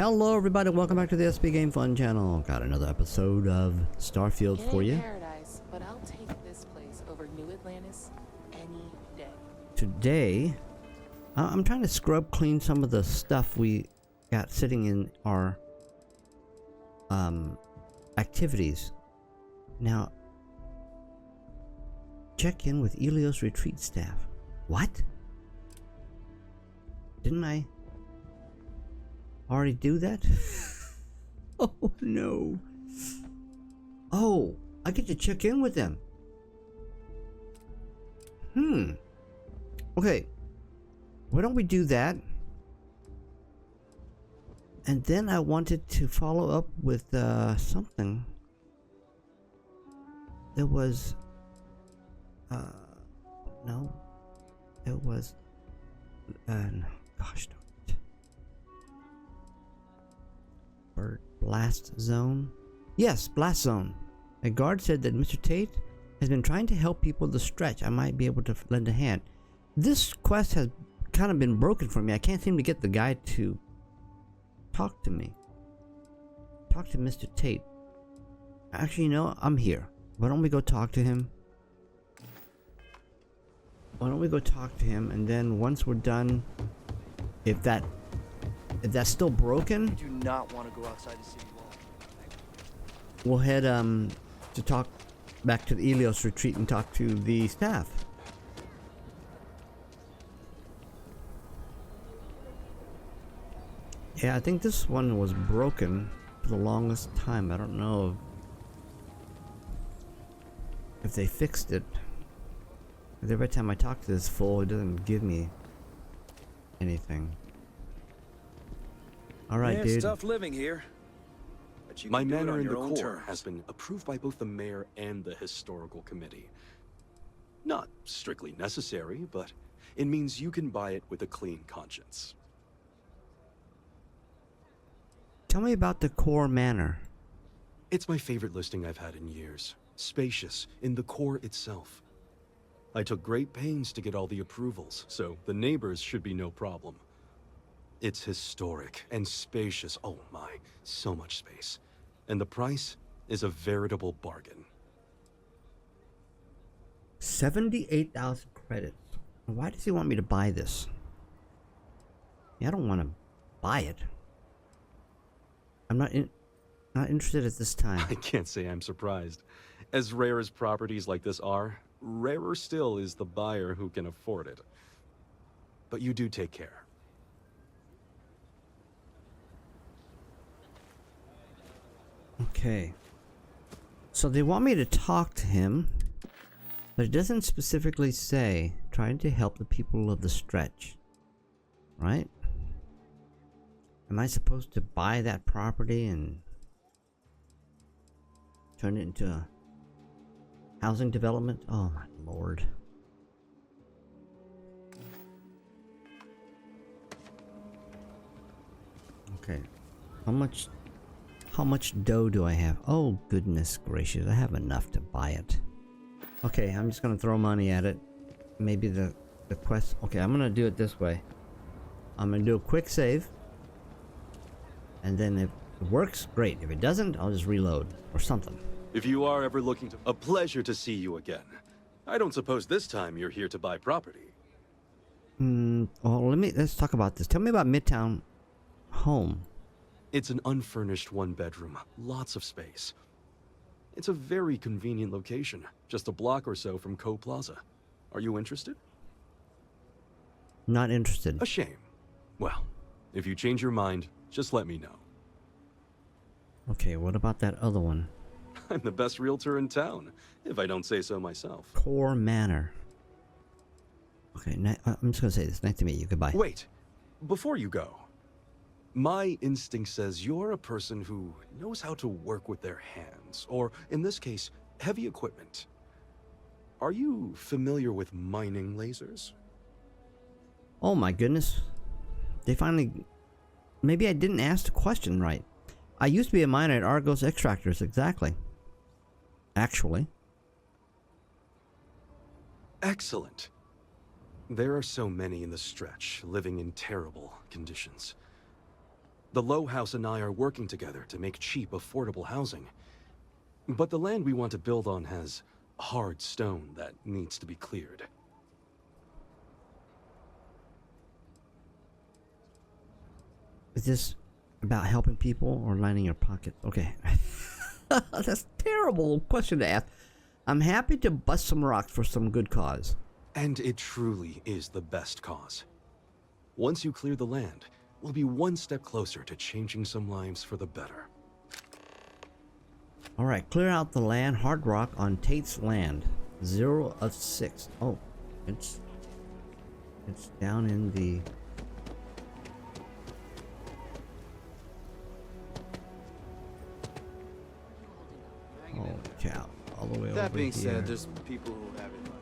Hello everybody, welcome back to the SBGamefun channel. Got another episode of Starfield for you. Paradise, but I'll take this place over New Atlantis any day. Today, I'm trying to scrub clean some of the stuff we got sitting in our activities. Now, check in with ELEOS retreat staff. What? Didn't I already do that? Oh no. Oh, I get to check in with them. Okay. Why don't we do that? And then I wanted to follow up with something. There was no. It was gosh darn it. Blast zone? Yes, blast zone. A guard said that Mr. Tate has been trying to help people with the stretch. I might be able to lend a hand. This quest has kind of been broken for me. I can't seem to get the guy to talk to me. Talk to Mr. Tate. Actually, you know, I'm here. Why don't we go talk to him? Why don't we go talk to him, and then once we're done, if that's still broken, I do not want to go outside the city wall. we'll head to talk back to the ELEOS retreat and talk to the staff. Yeah, I think this one was broken for the longest time. I don't know if they fixed it. Every time I talk to this fool, it doesn't give me anything. Alright, yeah, dude. it's tough living here. But you My can do it manor on in the your own core terms. has been approved by both the mayor and the historical committee. Not strictly necessary, but it means you can buy it with a clean conscience. Tell me about the core manor. It's my favorite listing I've had in years. Spacious in the core itself. I took great pains to get all the approvals, so the neighbors should be no problem. It's historic and spacious. Oh my, so much space. And the price is a veritable bargain. 78,000 credits. Why does he want me to buy this? Yeah, I don't want to buy it. I'm not interested at this time. I can't say I'm surprised. As rare as properties like this are, rarer still is the buyer who can afford it. But you do take care. Okay. So they want me to talk to him, but it doesn't specifically say trying to help the people of the stretch. Right? Am I supposed to buy that property and turn it into a housing development? Oh my lord. Okay. How much dough do I have? Oh goodness gracious, I have enough to buy it. Okay, I'm just gonna throw money at it. Maybe the quest. Okay, I'm gonna do it this way. I'm gonna do a quick save. And then if it works, great. If it doesn't, I'll just reload or something. If you are ever looking to... A pleasure to see you again. I don't suppose this time you're here to buy property. Well, let's talk about this. Tell me about Midtown Home. It's an unfurnished one-bedroom, lots of space. It's a very convenient location, just a block or so from Co Plaza. Are you interested? Not interested. A shame. Well, if you change your mind, just let me know. Okay, what about that other one? I'm the best realtor in town, if I don't say so myself. Core Manor. Okay, I'm just gonna say this. Nice to meet you. Goodbye. Wait, before you go, my instinct says you're a person who knows how to work with their hands, or in this case, heavy equipment. Are you familiar with mining lasers? Oh my goodness. They finally... Maybe I didn't ask the question right. I used to be a miner at Argos Extractors, exactly. Actually. Excellent. There are so many in the stretch living in terrible conditions. The Low House and I are working together to make cheap, affordable housing. But the land we want to build on has hard stone that needs to be cleared. Is this about helping people or lining your pockets? Okay. That's a terrible question to ask. I'm happy to bust some rocks for some good cause. And it truly is the best cause. Once you clear the land, we'll be one step closer to changing some lives for the better. Alright, clear out the land, hard rock on Tate's land. 0 of 6. Oh, it's down in the... Holy cow, all the way over That being here. said, there's people who have it much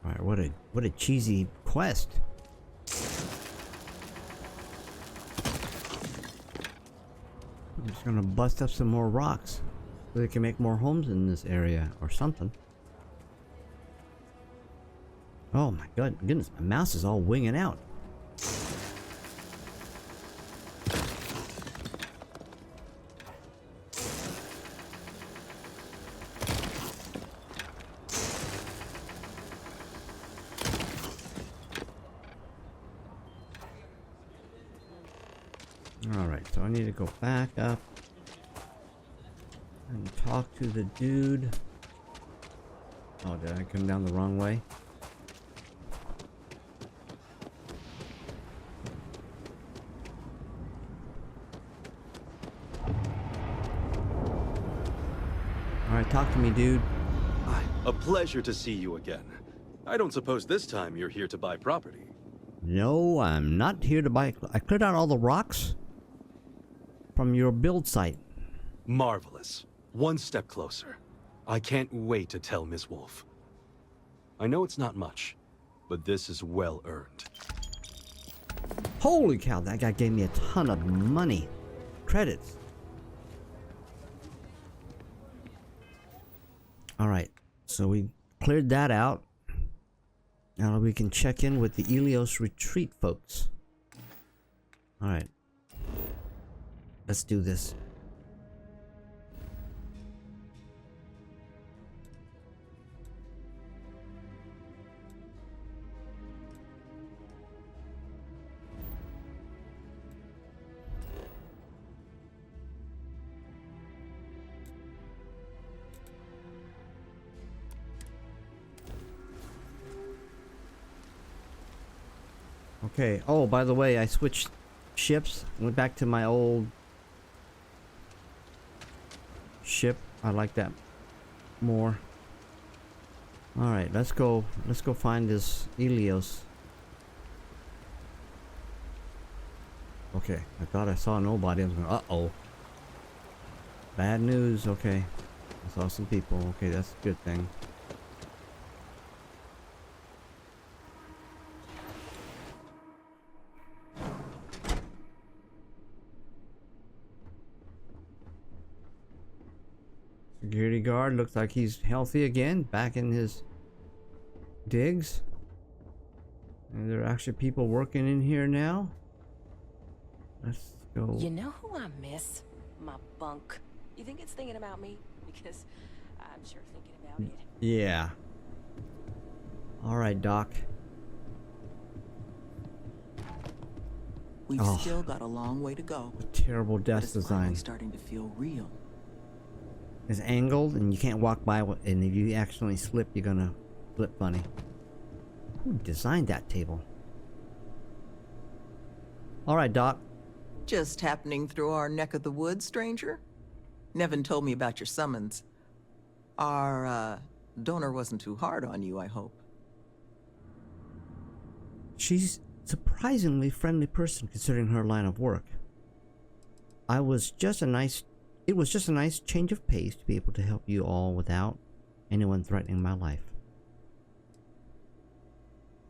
Alright, what a cheesy quest. I'm just gonna bust up some more rocks so they can make more homes in this area or something. Oh my goodness, my mouse is all winging out. Alright, so I need to go back up and talk to the dude. Oh, did I come down the wrong way? Alright, talk to me, dude. A pleasure to see you again. I don't suppose this time you're here to buy property. No, I'm not here to buy. I cleared out all the rocks from your build site. Marvelous. One step closer. I can't wait to tell Ms. Wolf. I know it's not much, but this is well earned. Holy cow, that guy gave me a ton of money. Credits. Alright, so we cleared that out. Now we can check in with the ELEOS retreat folks. Alright. Let's do this. Okay. Oh, by the way, I switched ships. Went back to my old ship. I like that more. All right, let's go. Let's go find this ELEOS. Okay, I thought I saw nobody. I was going, uh-oh. Bad news. Okay, I saw some people. Okay, that's a good thing. Security guard looks like he's healthy again, back in his digs. And there are actually people working in here now. Let's go. You know who I miss? My bunk. You think it's thinking about me? Because I'm sure thinking about it. Yeah. Alright, Doc. We've Oh. still got a long way to go. A terrible But desk it's finally design. starting to feel real. It's angled and you can't walk by it, and if you accidentally slip, you're gonna flip funny. Who designed that table? Alright, Doc. Just happening through our neck of the woods, stranger? Nevin told me about your summons. Our, donor wasn't too hard on you, I hope. She's a surprisingly friendly person considering her line of work. I was just a nice it was just a nice change of pace to be able to help you all without anyone threatening my life.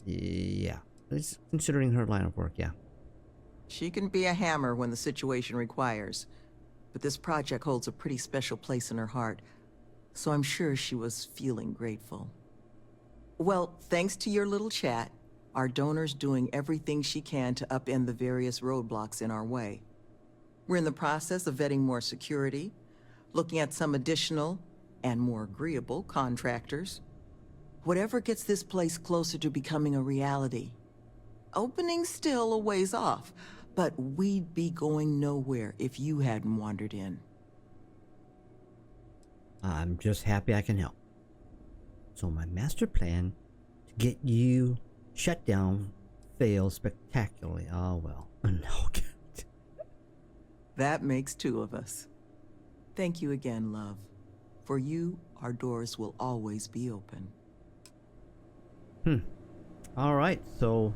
Yeah, it's considering her line of work, yeah. She can be a hammer when the situation requires, but this project holds a pretty special place in her heart, so I'm sure she was feeling grateful. Well, thanks to your little chat, our donor's doing everything she can to upend the various roadblocks in our way. We're in the process of vetting more security, looking at some additional and more agreeable contractors. Whatever gets this place closer to becoming a reality. Opening's still a ways off, but we'd be going nowhere if you hadn't wandered in. I'm just happy I can help. So my master plan to get you shut down failed spectacularly. Oh well. No. That makes two of us. Thank you again, love. For you, our doors will always be open. Alright, so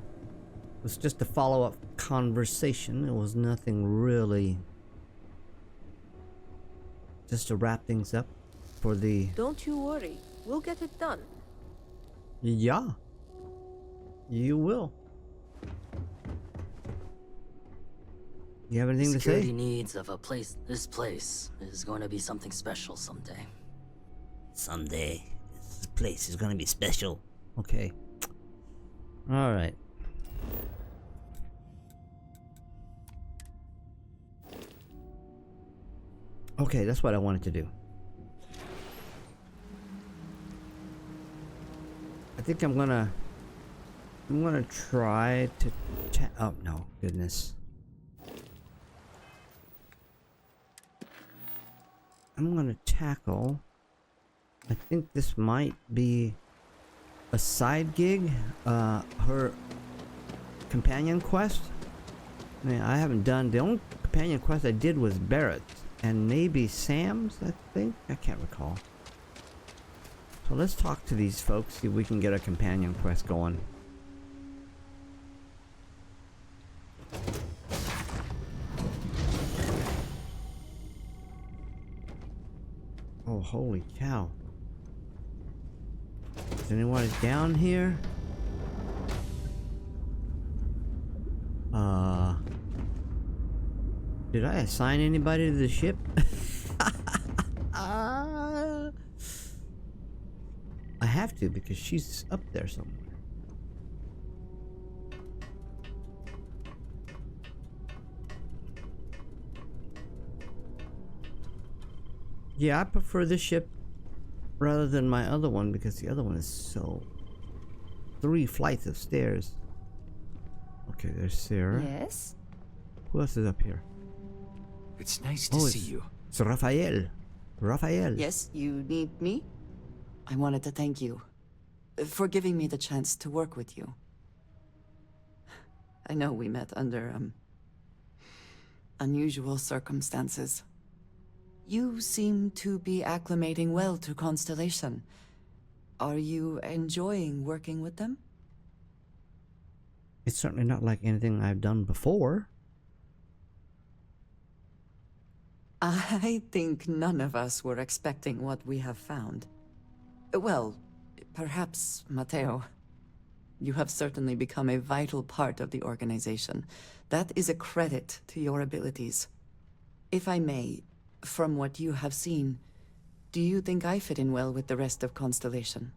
it was just a follow-up conversation. It was nothing really. Just to wrap things up for the... Don't you worry. We'll get it done. Yeah. You will. You have anything to say? Security needs of this place is going to be something special someday. Someday, this place is gonna be special. Okay. Alright. Okay, that's what I wanted to do. I think I'm gonna try to oh no, goodness. I'm gonna tackle, I think this might be a side gig, her companion quest. I mean, I haven't done, the only companion quest I did was Barrett, and maybe Sam's, I think? I can't recall. So let's talk to these folks, see if we can get a companion quest going. Oh, holy cow. Is anyone down here? Did I assign anybody to the ship? I have to because she's up there somewhere. Yeah, I prefer this ship rather than my other one because the other one is so... 3 flights of stairs. Okay, there's Sarah. Yes? Who else is up here? It's nice to see you. It's Raphael. Raphael. Yes, you need me? I wanted to thank you for giving me the chance to work with you. I know we met under, unusual circumstances. You seem to be acclimating well to Constellation. Are you enjoying working with them? It's certainly not like anything I've done before. I think none of us were expecting what we have found. Well, perhaps Matteo. You have certainly become a vital part of the organization. That is a credit to your abilities. If I may, from what you have seen, do you think I fit in well with the rest of Constellation?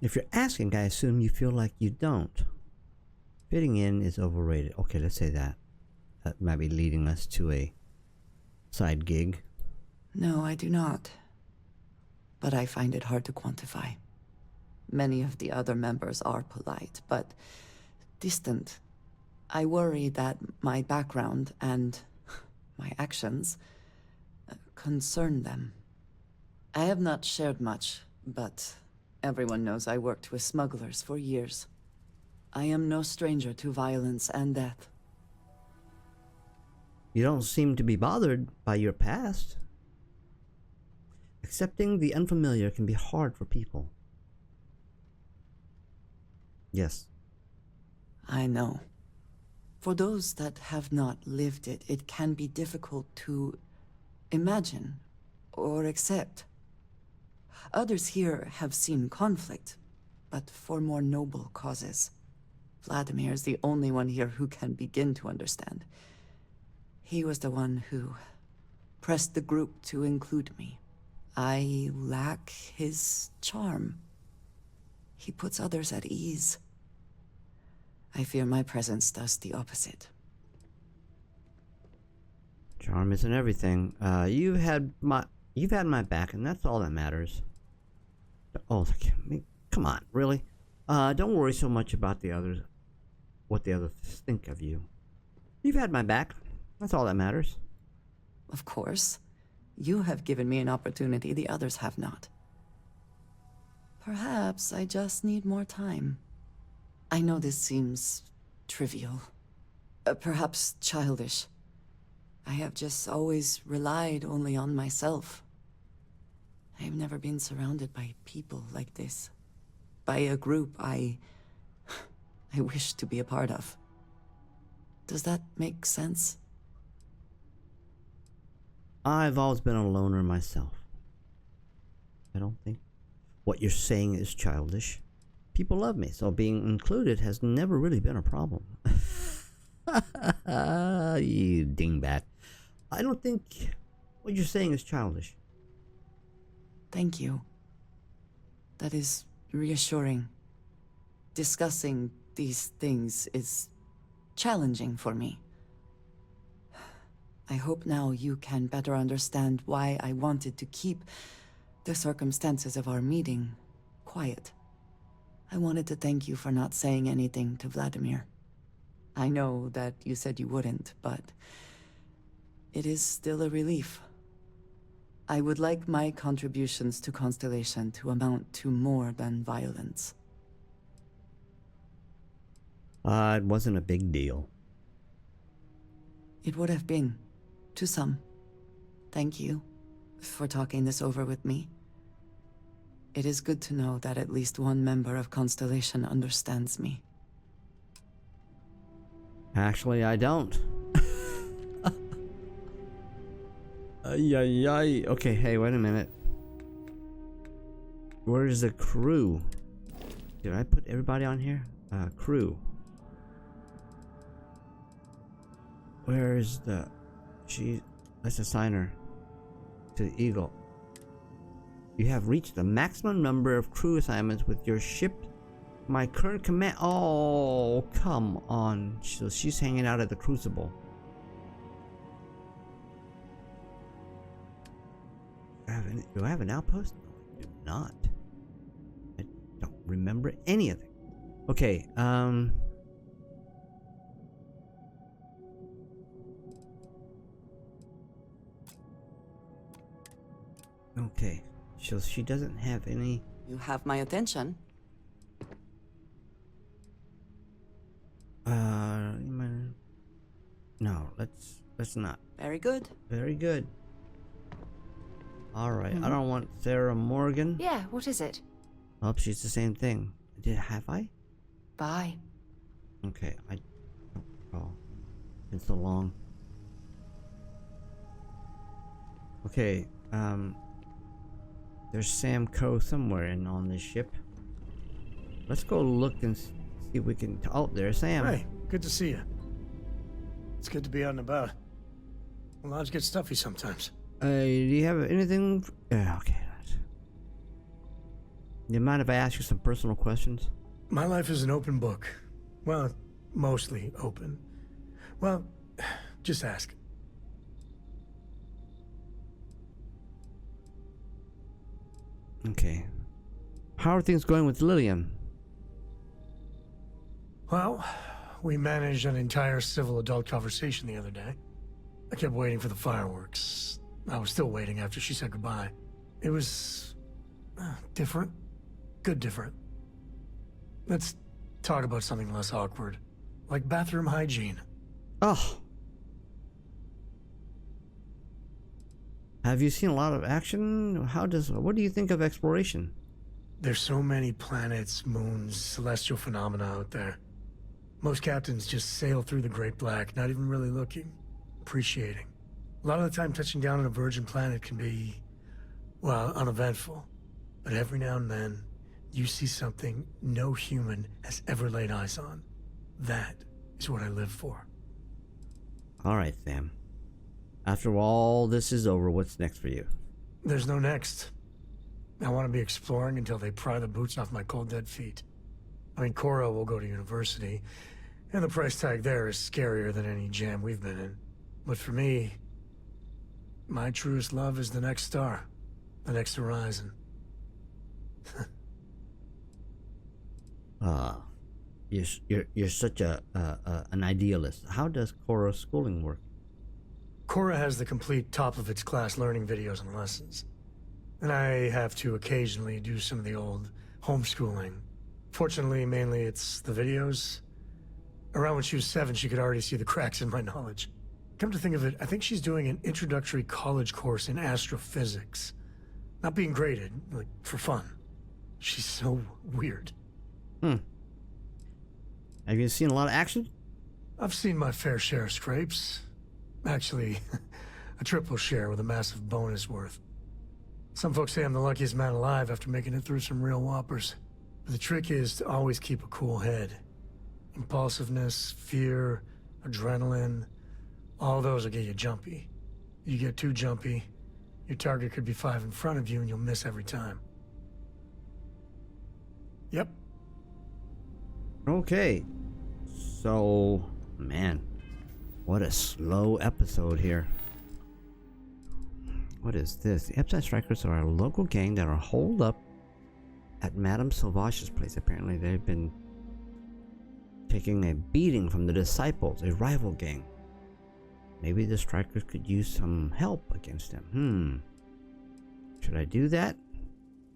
If you're asking, I assume you feel like you don't. Fitting in is overrated. Okay, let's say that. That might be leading us to a side gig. No, I do not. But I find it hard to quantify. Many of the other members are polite, but distant. I worry that my background and my actions concern them. I have not shared much, but everyone knows I worked with smugglers for years. I am no stranger to violence and death. You don't seem to be bothered by your past. Accepting the unfamiliar can be hard for people. Yes. I know. For those that have not lived it, it can be difficult to imagine or accept. Others here have seen conflict, but for more noble causes. Vladimir is the only one here who can begin to understand. He was the one who pressed the group to include me. I lack his charm. He puts others at ease. I fear my presence does the opposite. Charm isn't everything. You've had my back, and that's all that matters. Oh, I mean, come on, really? Don't worry so much about the others, what the others think of you. You've had my back. That's all that matters. Of course. You have given me an opportunity the others have not. Perhaps I just need more time. I know this seems trivial. Perhaps childish. I have just always relied only on myself. I have never been surrounded by people like this. By a group I wish to be a part of. Does that make sense? I've always been a loner myself. I don't think what you're saying is childish. People love me, so being included has never really been a problem. You dingbat. I don't think what you're saying is childish. Thank you. That is reassuring. Discussing these things is challenging for me. I hope now you can better understand why I wanted to keep the circumstances of our meeting quiet. I wanted to thank you for not saying anything to Vladimir. I know that you said you wouldn't, but it is still a relief. I would like my contributions to Constellation to amount to more than violence. It wasn't a big deal. It would have been, to some. Thank you for talking this over with me. It is good to know that at least one member of Constellation understands me. Actually, I don't. Ay. Okay, hey, wait a minute. Where's the crew? Did I put everybody on here? Crew. Where is the... Let's assign her to the Eagle. You have reached the maximum number of crew assignments with your ship. My current command... Oh, come on. So she's hanging out at the Crucible. Do I have an outpost? No, I do not. I don't remember anything. Okay, okay, so she doesn't have any... You have my attention. No, let's not. Very good. Very good. Alright, I don't want Sarah Morgan. Yeah, what is it? Oh, she's the same thing. Have I? Bye. Okay, oh, been so long. Okay, there's Sam Coe somewhere on this ship. Let's go look and see if we can... Oh, there's Sam. Hey, good to see you. It's good to be out and about. The lodge gets stuffy sometimes. Do you have anything? Yeah, okay. Do you mind if I ask you some personal questions? My life is an open book. Well, mostly open. Well, just ask. Okay. How are things going with Lillian? Well, we managed an entire civil adult conversation the other day. I kept waiting for the fireworks. I was still waiting after she said goodbye. It was... different. Good different. Let's talk about something less awkward. Like bathroom hygiene. Oh. Have you seen a lot of action? What do you think of exploration? There's so many planets, moons, celestial phenomena out there. Most captains just sail through the Great Black, not even really looking, appreciating. A lot of the time touching down on a virgin planet can be, well, uneventful. But every now and then, you see something no human has ever laid eyes on. That is what I live for. Alright, Sam. After all this is over, what's next for you? There's no next. I want to be exploring until they pry the boots off my cold dead feet. I mean, Cora will go to university, and the price tag there is scarier than any jam we've been in. But for me, my truest love is the next star, the next horizon. You're such an idealist. How does Cora's schooling work? Cora has the complete top-of-its-class learning videos and lessons. And I have to occasionally do some of the old homeschooling. Fortunately, mainly it's the videos. Around when she was 7, she could already see the cracks in my knowledge. Come to think of it, I think she's doing an introductory college course in astrophysics. Not being graded, like, for fun. She's so weird. Have you seen a lot of action? I've seen my fair share of scrapes. Actually, a triple share with a massive bonus worth. Some folks say I'm the luckiest man alive after making it through some real whoppers. But the trick is to always keep a cool head. Impulsiveness, fear, adrenaline, all those will get you jumpy. You get too jumpy, your target could be 5 in front of you and you'll miss every time. Yep. Okay. So, man, what a slow episode here. What is this? The Epstein Strikers are a local gang that are holed up at Madame Sauvage's place. Apparently they've been taking a beating from the Disciples, a rival gang. Maybe the Strikers could use some help against them. Should I do that?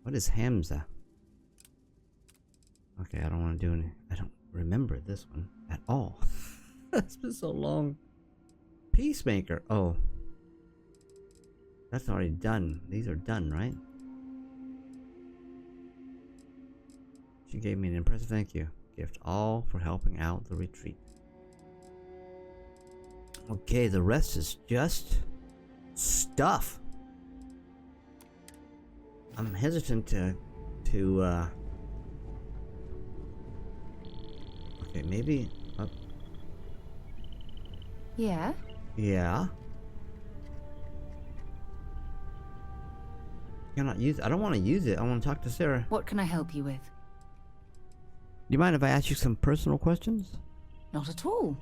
What is Hamza? Okay, I don't want to do any. I don't remember this one at all. It's been so long. Peacemaker. Oh. That's already done. These are done, right? She gave me an impressive thank you gift, all for helping out the retreat. Okay, the rest is just stuff. I'm hesitant to okay, maybe Yeah? yeah. Cannot use it. I don't want to use it. I want to talk to Sarah. What can I help you with? Do you mind if I ask you some personal questions? Not at all.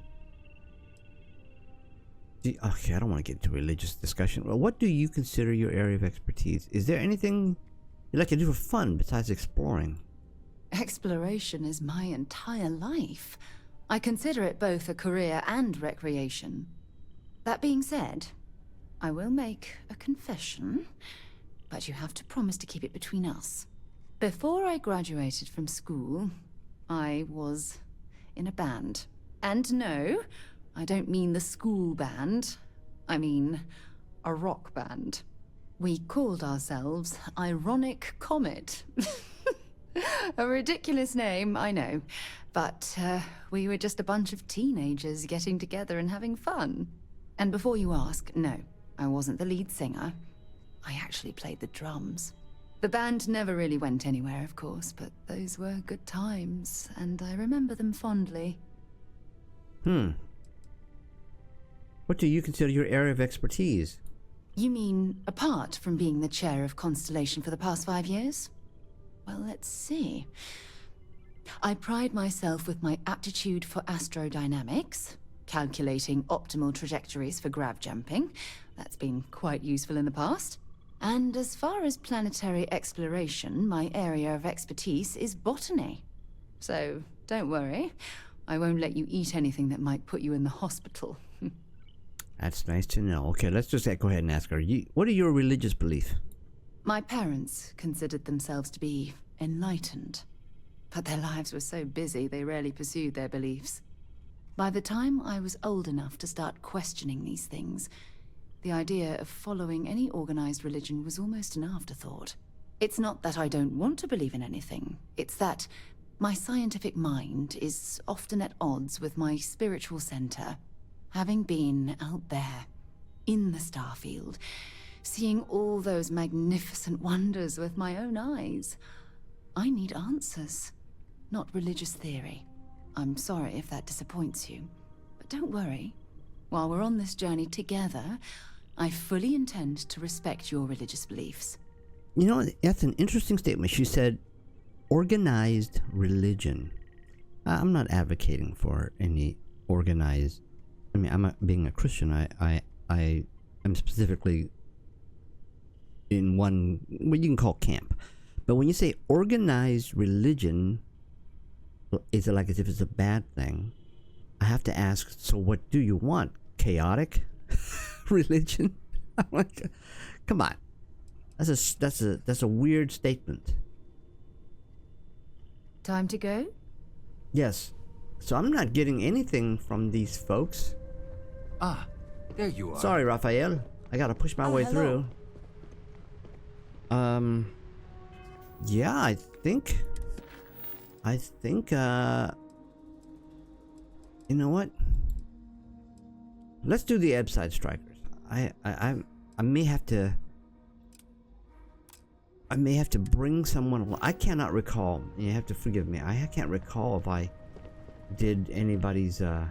Okay, I don't want to get into religious discussion. Well, what do you consider your area of expertise? Is there anything you like to do for fun besides exploring? Exploration is my entire life. I consider it both a career and recreation. That being said, I will make a confession, but you have to promise to keep it between us. Before I graduated from school, I was in a band. And no, I don't mean the school band. I mean a rock band. We called ourselves Ironic Comet. A ridiculous name, I know. But we were just a bunch of teenagers getting together and having fun. And before you ask, no, I wasn't the lead singer. I actually played the drums. The band never really went anywhere, of course, but those were good times, and I remember them fondly. What do you consider your area of expertise? You mean apart from being the chair of Constellation for the past 5 years? Well, let's see. I pride myself with my aptitude for astrodynamics, calculating optimal trajectories for grav jumping. That's been quite useful in the past. And as far as planetary exploration, my area of expertise is botany. So, don't worry. I won't let you eat anything that might put you in the hospital. That's nice to know. Okay, let's just go ahead and ask her. What are your religious beliefs? My parents considered themselves to be enlightened. But their lives were so busy, they rarely pursued their beliefs. By the time I was old enough to start questioning these things, the idea of following any organized religion was almost an afterthought. It's not that I don't want to believe in anything. It's that My scientific mind is often at odds with my spiritual center. Having been out there, in the Starfield, seeing all those magnificent wonders with my own eyes, I need answers, not religious theory. I'm sorry if that disappoints you, but don't worry. While we're on this journey together, I fully intend to respect your religious beliefs. You know, that's an interesting statement. She said, organized religion. I'm not advocating for any organized. I mean, being a Christian, I am specifically in one, what you can call camp. But when you say organized religion, is it like as if it's a bad thing? I have to ask, so what do you want? Chaotic religion? I'm like, come on. That's a weird statement. Time to go? Yes. So I'm not getting anything from these folks. Ah, there you are. Sorry, Raphael. I gotta push my way hello. through. Yeah, I think, you know what? Let's do the Ebside Strikers. I may have to bring someone along. I cannot recall. You have to forgive me. I can't recall if I did anybody's, I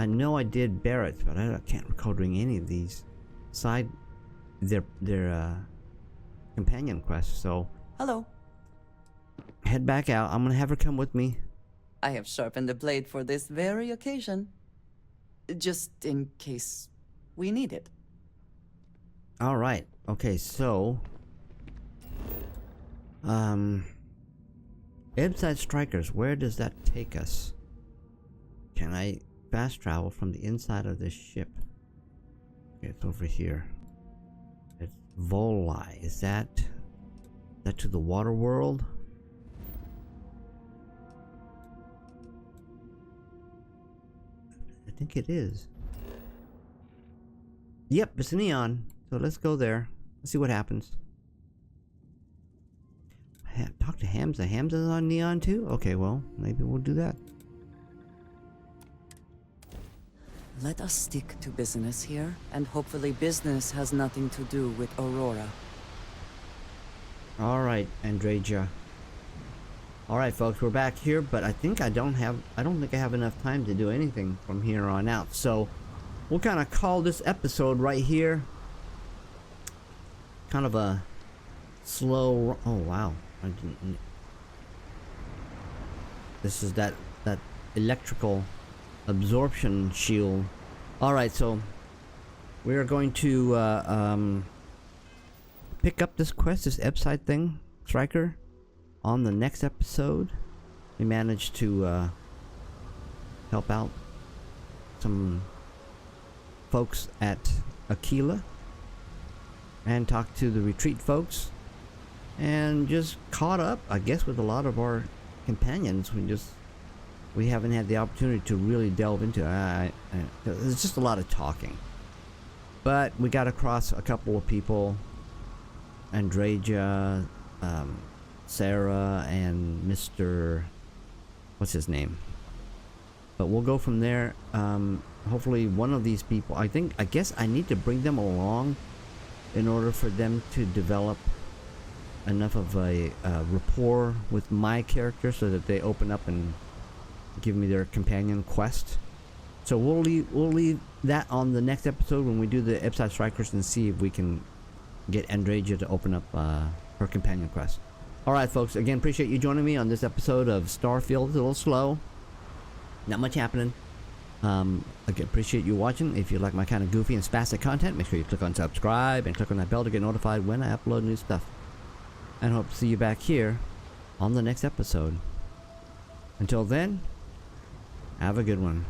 know I did Barrett's, but I can't recall doing any of these their companion quests. So Hello. head back out. I'm gonna have her come with me. I have sharpened the blade for this very occasion. Just in case we need it. All right. Okay. So, Ebside Strikers. Where does that take us? Can I fast travel from the inside of this ship? Okay, it's over here. It's Voli. Is that to the water world? I think it is. Yep, it's neon. So let's go there. Let's see what happens. Talk to Hamza. Hamza's on neon too? Okay, well, maybe we'll do that. Let us stick to business here, and hopefully business has nothing to do with Aurora. Alright, Andreja. Alright folks, we're back here, but I think I don't think I have enough time to do anything from here on out. So we'll kind of call this episode right here. Kind of a slow, oh wow. This is that electrical absorption shield. Alright, so we are going to pick up this quest, this Ebside thing, Striker, on the next episode. We managed to help out some folks at Aquila and talk to the retreat folks and just caught up, I guess, with a lot of our companions. We haven't had the opportunity to really delve into it. There's just a lot of talking. But we got across a couple of people. Andreja, Sarah, and Mr. What's his name? But we'll go from there. Hopefully one of these people, I guess I need to bring them along in order for them to develop enough of a rapport with my character so that they open up and give me their companion quest. So we'll leave that on the next episode when we do the Ebside Strikers and see if we can get Andreja to open up her companion quest. Alright folks, again, appreciate you joining me on this episode of Starfield. It's a little slow. Not much happening. Again, appreciate you watching. If you like my kind of goofy and spastic content, make sure you click on subscribe and click on that bell to get notified when I upload new stuff. And hope to see you back here on the next episode. Until then, have a good one.